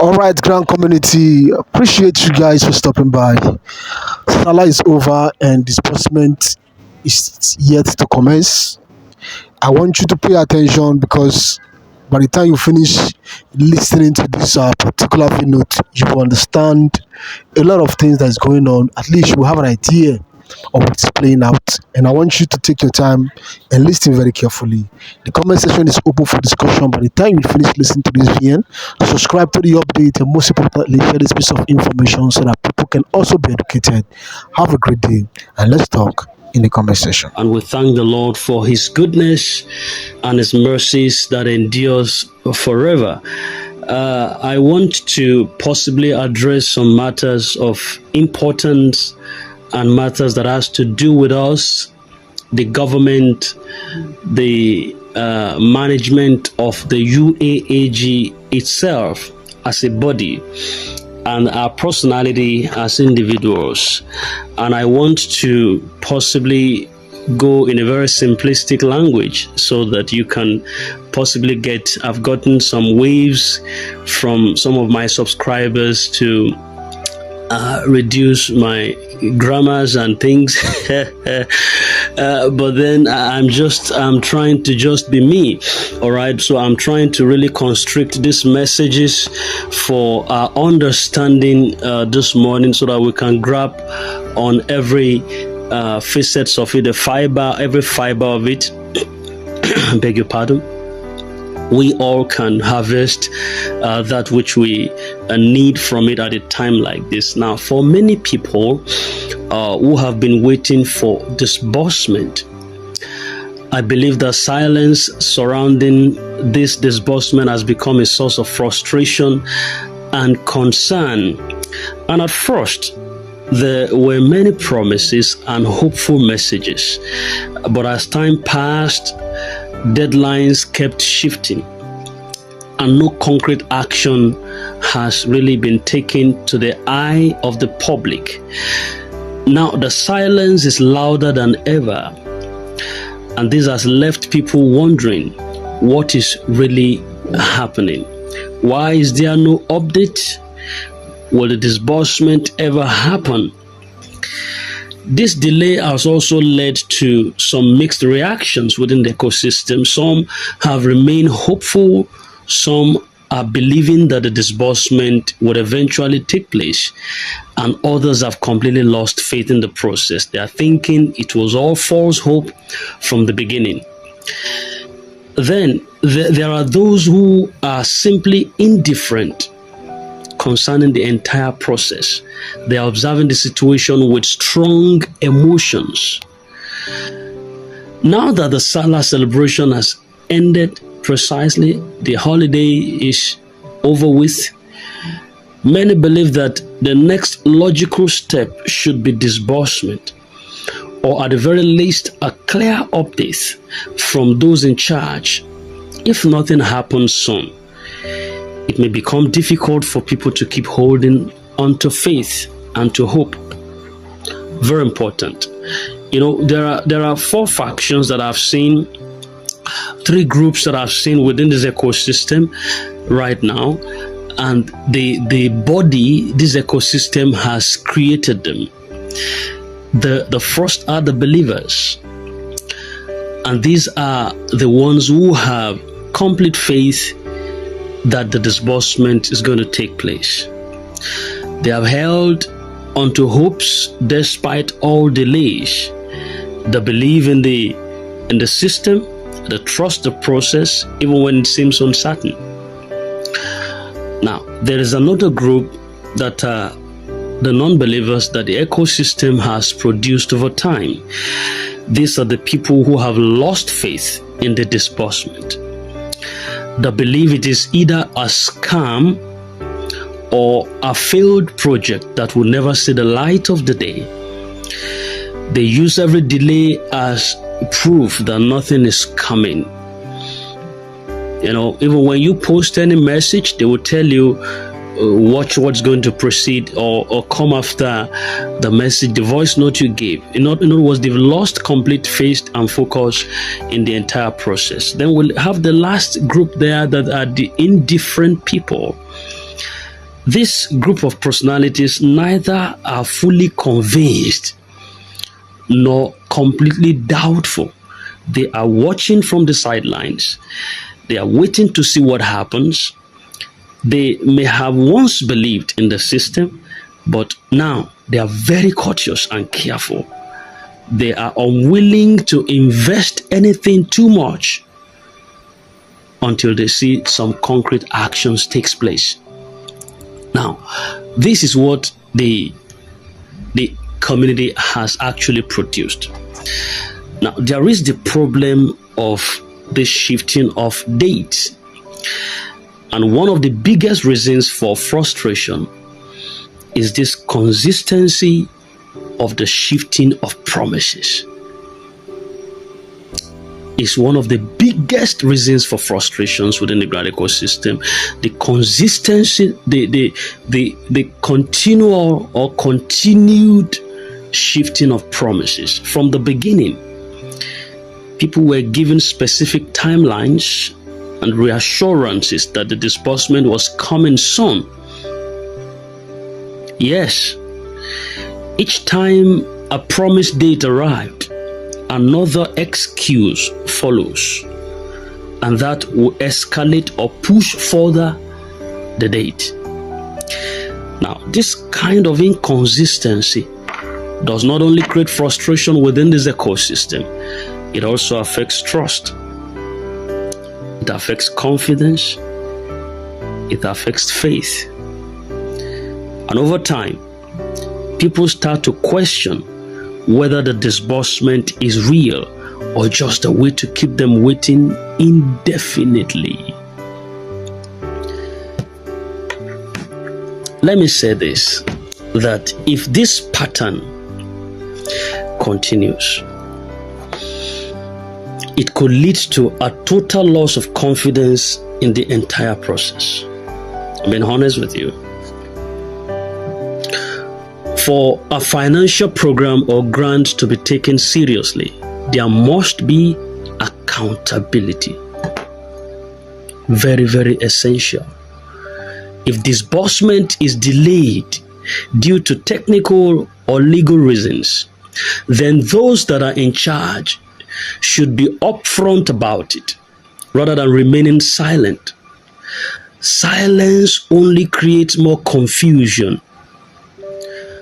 All right, grand community, appreciate you guys for stopping by. Sallah is over and disbursement is yet to commence. I want you to pay attention because by the time you finish listening to this particular note, you will understand a lot of things that is going on. At least you will have an idea of what's playing out. And I want you to take your time and listen very carefully. The comment section is open for discussion. By the time you finish listening to this VN, subscribe to the update and most importantly, share this piece of information so that people can also be educated. Have a great day and let's talk in the comment section. And we thank the Lord for his goodness and his mercies that endures forever. I want to possibly address some matters of importance and matters that has to do with us, the government, the management of the UAAG itself as a body, and our personality as individuals. And I want to possibly go in a very simplistic language so that you can possibly get, I've gotten some waves from some of my subscribers to reduce my grammars and things but then I'm trying to just be me. All right, so I'm trying to really constrict these messages for our understanding this morning so that we can grab on every facets of it, every fiber of it. Beg your pardon. We all can harvest that which we need from it at a time like this. Now, for many people who have been waiting for disbursement, I believe the silence surrounding this disbursement has become a source of frustration and concern. And at first, there were many promises and hopeful messages, but as time passed, deadlines kept shifting and no concrete action has really been taken to the eye of the public. Now the silence is louder than ever, and this has left people wondering what is really happening. Why is there no update? Will the disbursement ever happen? This delay has also led to some mixed reactions within the ecosystem. Some have remained hopeful, some are believing that the disbursement would eventually take place, and others have completely lost faith in the process. They are thinking it was all false hope from the beginning. Then there are those who are simply indifferent concerning the entire process. They are observing the situation with strong emotions. Now that the Sallah celebration has ended precisely, the holiday is over with, many believe that the next logical step should be disbursement, or at the very least a clear update from those in charge. If nothing happens soon, it may become difficult for people to keep holding on to faith and to hope. Very important. You know, there are four factions that I've seen, three groups that I've seen within this ecosystem right now, and the body this ecosystem has created them. The first are the believers, and these are the ones who have complete faith that the disbursement is going to take place. They have held onto hopes despite all delays. They believe in the system, they trust the process even when it seems uncertain. Now, there is another group that are the non-believers that the ecosystem has produced over time. These are the people who have lost faith in the disbursement. They believe it is either a scam or a failed project that will never see the light of the day. They use every delay as proof that nothing is coming. You know, even when you post any message, they will tell you watch what's going to proceed or come after the message, the voice note you gave. In other words, they've lost complete faith and focus in the entire process. Then we'll have the last group there that are the indifferent people. This group of personalities neither are fully convinced nor completely doubtful. They are watching from the sidelines. They are waiting to see what happens. They may have once believed in the system, but now they are very cautious and careful. They are unwilling to invest anything too much until they see some concrete actions takes place. Now, this is what the community has actually produced. Now, there is the problem of the shifting of dates. And one of the biggest reasons for frustration is this consistency of the shifting of promises. Is one of the biggest reasons for frustrations within the grad ecosystem. The consistency, the continual or continued shifting of promises. From the beginning, people were given specific timelines and reassurances that the disbursement was coming soon. Yes, each time a promised date arrived, another excuse follows, and that will escalate or push further the date. Now, this kind of inconsistency does not only create frustration within this ecosystem, it also affects trust. It affects confidence. It affects faith. And over time, people start to question whether the disbursement is real or just a way to keep them waiting indefinitely. Let me say this, that if this pattern continues, it could lead to a total loss of confidence in the entire process. I'm being honest with you. For a financial program or grant to be taken seriously, there must be accountability. Very, very essential. If disbursement is delayed due to technical or legal reasons, then those that are in charge should be upfront about it rather than remaining silent. Silence only creates more confusion.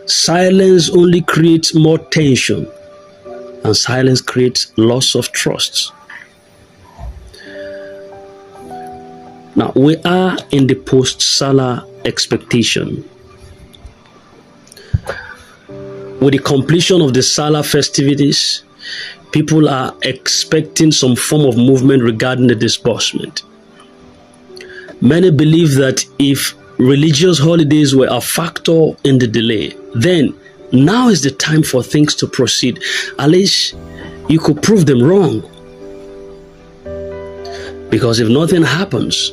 Silence only creates more tension, and silence creates loss of trust. Now, we are in the post-Sallah expectation. With the completion of the Sallah festivities, people are expecting some form of movement regarding the disbursement. Many believe that if religious holidays were a factor in the delay, then now is the time for things to proceed. At least you could prove them wrong. Because if nothing happens,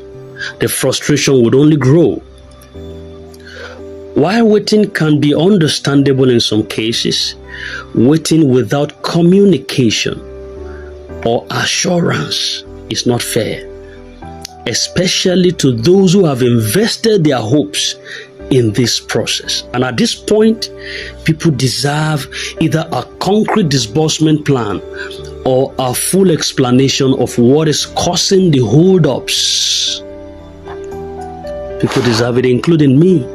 the frustration would only grow. While waiting can be understandable in some cases, waiting without communication or assurance is not fair, especially to those who have invested their hopes in this process. And at this point, people deserve either a concrete disbursement plan or a full explanation of what is causing the hold-ups. People deserve it, including me.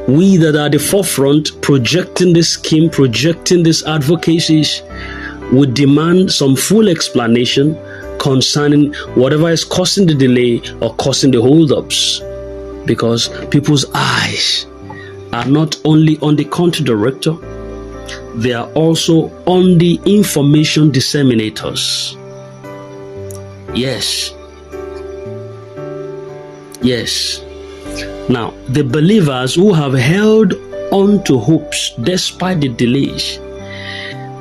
We that are at the forefront projecting this scheme, projecting these advocacies, would demand some full explanation concerning whatever is causing the delay or causing the hold-ups, because people's eyes are not only on the country director, they are also on the information disseminators. Yes. Now, the believers who have held on to hopes despite the delays,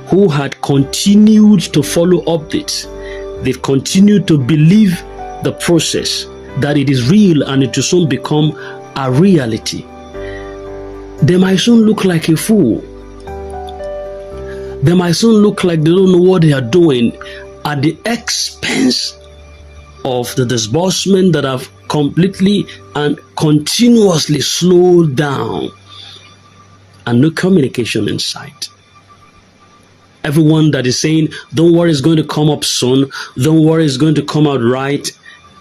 who had continued to follow updates, they've continued to believe the process, that it is real and it will soon become a reality. They might soon look like a fool. They might soon look like they don't know what they are doing at the expense of the disbursement that have completely and continuously slowed down, and no communication in sight. Everyone that is saying, don't worry, it's going to come up soon, don't worry, it's going to come out right,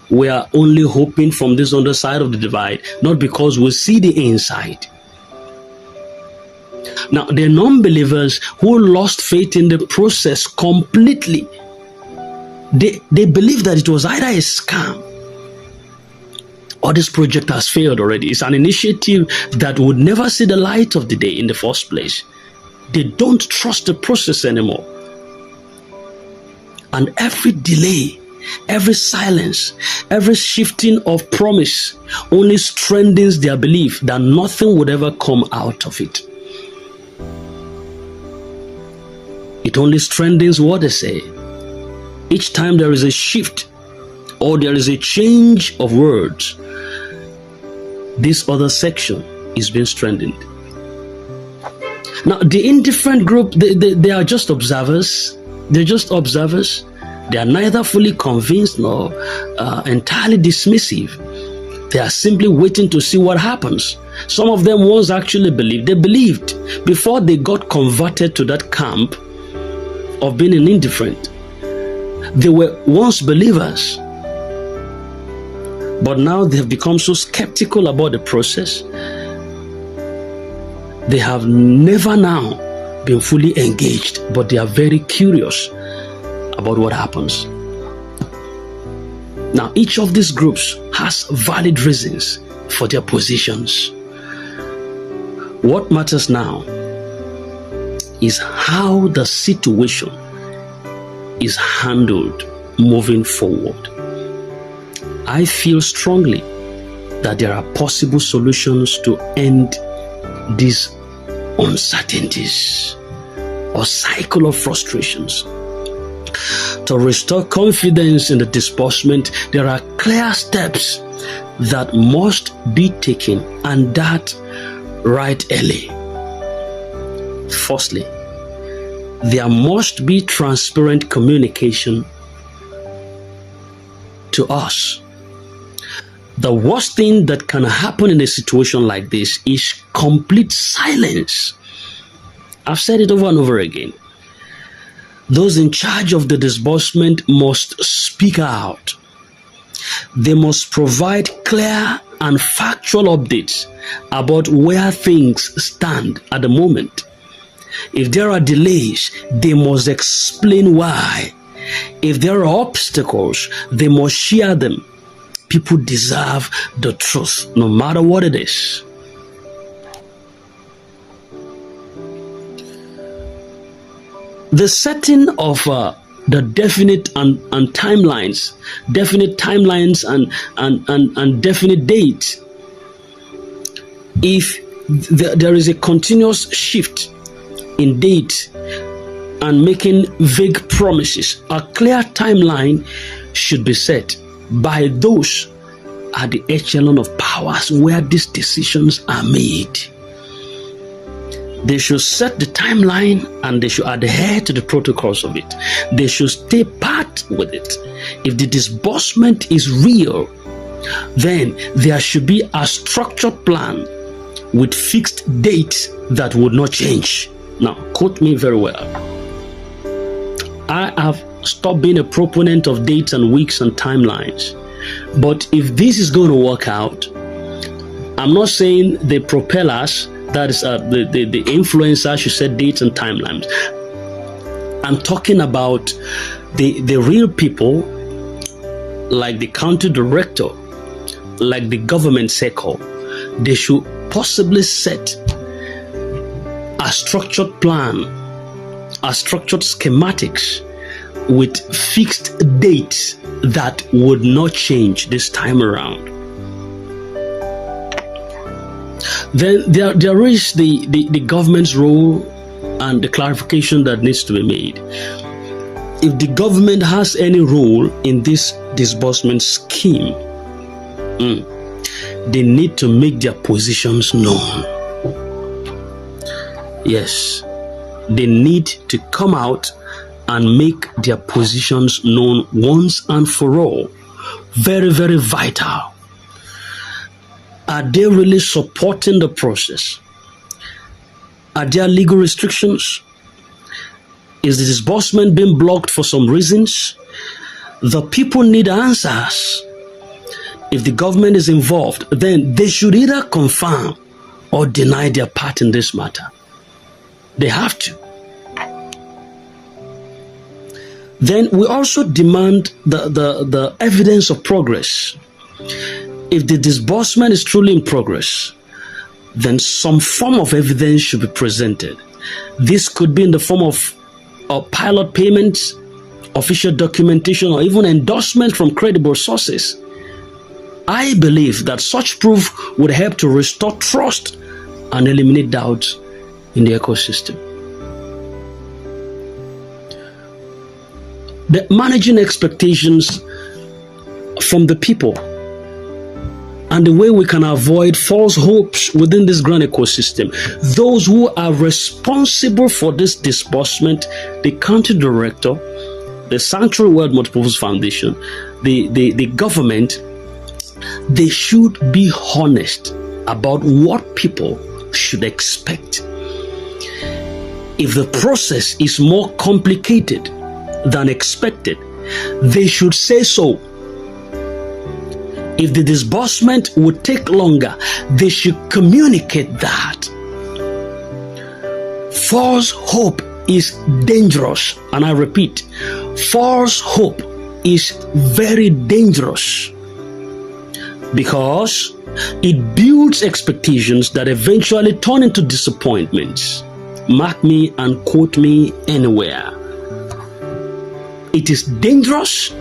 we are only hoping from this underside of the divide, not because we see the inside. Now, the non-believers who lost faith in the process completely, they believe that it was either a scam or this project has failed already. It's an initiative that would never see the light of the day in the first place. They don't trust the process anymore. And every delay, every silence, every shifting of promise only strengthens their belief that nothing would ever come out of it. It only strengthens what they say. Each time there is a shift or there is a change of words, this other section is being strengthened. Now, the indifferent group, they are just observers. They're just observers. They are neither fully convinced nor entirely dismissive. They are simply waiting to see what happens. Some of them once actually believed. They believed before they got converted to that camp of being an indifferent. They were once believers, but now they have become so skeptical about the process. They have never now been fully engaged, but they are very curious about what happens. Now, each of these groups has valid reasons for their positions. What matters now is how the situation is handled moving forward. I feel strongly that there are possible solutions to end these uncertainties or cycle of frustrations. To restore confidence in the disbursement, there are clear steps that must be taken, and that right early. Firstly, there must be transparent communication to us. The worst thing that can happen in a situation like this is complete silence. I've said it over and over again. Those in charge of the disbursement must speak out. They must provide clear and factual updates about where things stand at the moment. If there are delays, they must explain why. If there are obstacles, they must share them. People deserve the truth, no matter what it is. The setting of the definite and timelines, and definite dates. If there is a continuous shift in date and making vague promises, a clear timeline should be set by those at the echelon of powers where these decisions are made. They should set the timeline and they should adhere to the protocols of it. They should stay pat with it. If the disbursement is real, then there should be a structured plan with fixed dates that would not change. Now, quote me very well. I have stopped being a proponent of dates and weeks and timelines. But if this is going to work out, I'm not saying the propellers, that is the influencers, should set dates and timelines. I'm talking about the real people, like the county director, like the government circle. They should possibly set a structured plan, a structured schematics with fixed dates that would not change this time around. Then there is the government's role and the clarification that needs to be made. If the government has any role in this disbursement scheme, they need to make their positions known. Yes, they need to come out and make their positions known once and for all. Very, very vital. Are they really supporting the process? Are there legal restrictions? Is the disbursement being blocked for some reasons? The people need answers. If the government is involved, then they should either confirm or deny their part in this matter. They have to. Then we also demand the evidence of progress. If the disbursement is truly in progress, then some form of evidence should be presented. This could be in the form of pilot payments, official documentation, or even endorsement from credible sources. I believe that such proof would help to restore trust and eliminate doubts in the ecosystem. The managing expectations from the people and the way we can avoid false hopes within this grand ecosystem. Those who are responsible for this disbursement, the country director, the Sanctuary World Multipurpose Foundation, the government, they should be honest about what people should expect. If the process is more complicated than expected, they should say so. If the disbursement would take longer, they should communicate that. False hope is dangerous, and I repeat, false hope is very dangerous because it builds expectations that eventually turn into disappointments. Mark me and quote me anywhere. It is dangerous,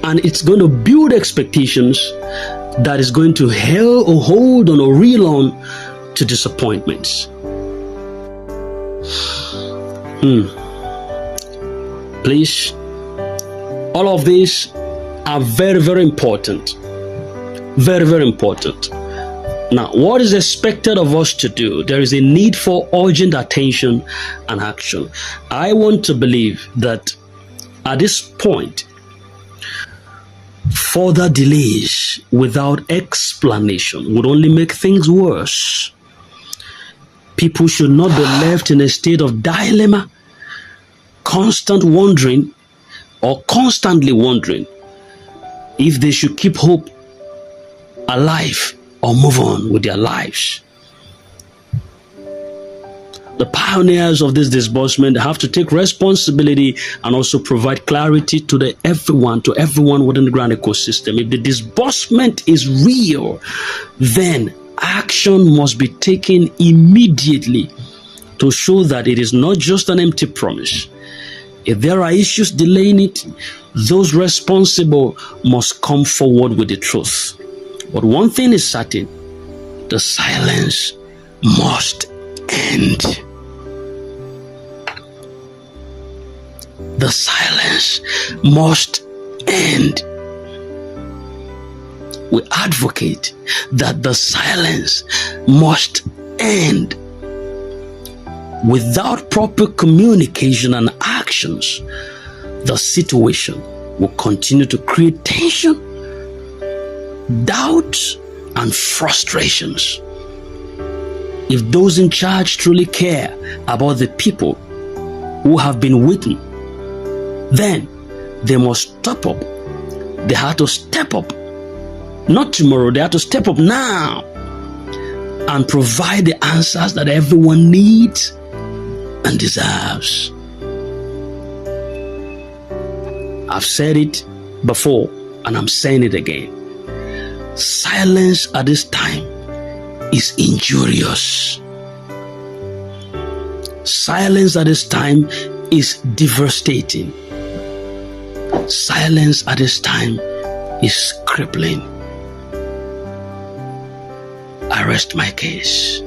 and it's going to build expectations that is going to hold on or reel on to disappointments. Please, all of these are very, very important. Very, very important. Now, what is expected of us to do? There is a need for urgent attention and action. I want to believe that at this point, further delays without explanation would only make things worse. People should not be left in a state of dilemma, constantly wondering if they should keep hope alive or move on with their lives. The pioneers of this disbursement have to take responsibility and also provide clarity to everyone within the grand ecosystem. If the disbursement is real, then action must be taken immediately to show that it is not just an empty promise. If there are issues delaying it, those responsible must come forward with the truth. But one thing is certain, the silence must end. The silence must end. We advocate that the silence must end. Without proper communication and actions, the situation will continue to create tension, doubts, and frustrations. If those in charge truly care about the people who have been waiting, then they must step up. They have to step up. Not tomorrow, they have to step up now and provide the answers that everyone needs and deserves. I've said it before and I'm saying it again. Silence at this time is injurious. Silence at this time is devastating. Silence at this time is crippling. I rest my case.